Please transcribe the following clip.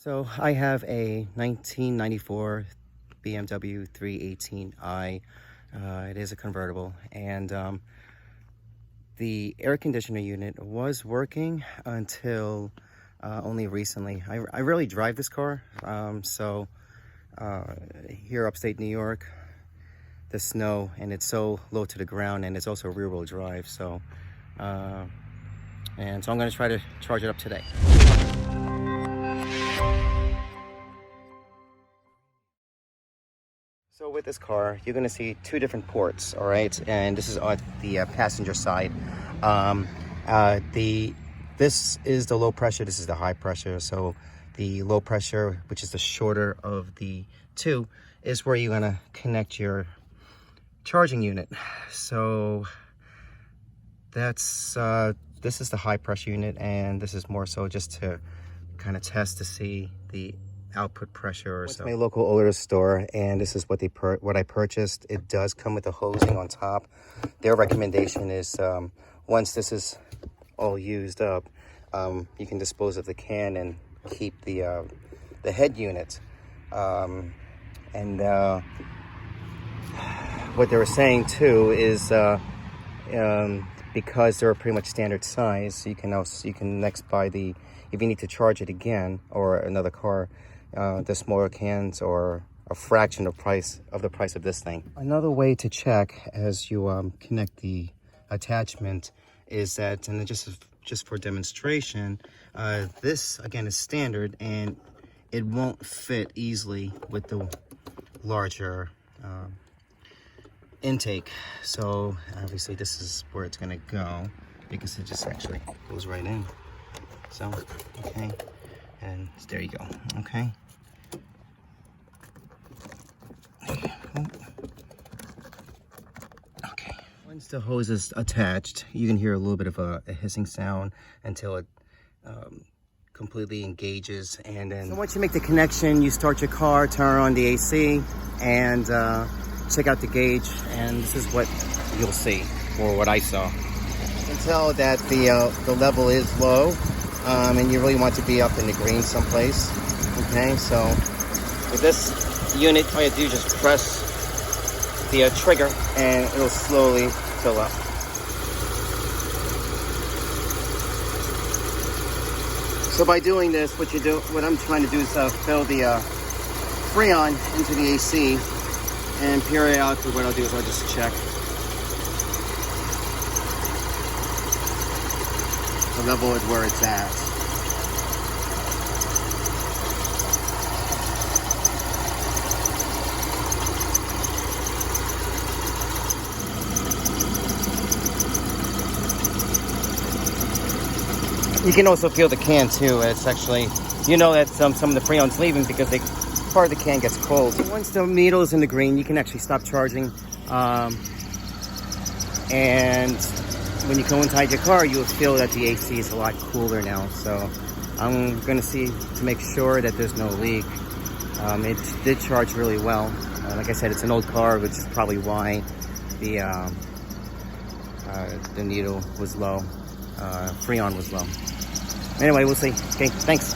So I have a 1994 BMW 318i. It is a convertible, and the air conditioner unit was working until only recently. I rarely drive this car, here upstate New York, the snow, and it's so low to the ground, and it's also rear-wheel drive. So I'm going to try to charge it up today. So with this car, you're going to see two different ports, all right? And this is on the passenger side. This is the low pressure, this is the high pressure. So the low pressure, which is the shorter of the two, is where you're going to connect your charging unit. So that's this is the high pressure unit, and this is more so just to kind of test to see the output pressure or so. My local oiler store, and this is what I purchased. It does come with the hosing on top. Their recommendation is once this is all used up, you can dispose of the can and keep the head unit. What they were saying too is because they're pretty much standard size, you can next buy the, if you need to charge it again or another car, the smaller cans or a fraction of the price of this thing. Another way to check as you connect the attachment is that, and just for demonstration, this again is standard and it won't fit easily with the larger intake. So obviously this is where it's going to go, because it just actually goes right in. So okay, and there you go. Okay. Okay. Once the hose is attached, you can hear a little bit of a hissing sound until it completely engages. And then once you make the connection, you start your car, turn on the AC, and check out the gauge. And this is what you'll see, or what I saw. You can tell that the level is low, and you really want to be up in the green someplace. Okay, so with this unit, all you have to do is just press the trigger and it'll slowly fill up. So by doing this, what I'm trying to do is fill the Freon into the AC, and periodically what I'll do is I'll just check the level at where it's at. You can also feel the can too. It's actually, you know that some of the Freon's leaving because part of the can gets cold. So once the needle is in the green, you can actually stop charging. And when you go inside your car, you'll feel that the AC is a lot cooler now. So I'm going to see to make sure that there's no leak. It did charge really well. Like I said, it's an old car, which is probably why the needle was low. Freon was low. Anyway, we'll see. Okay, thanks.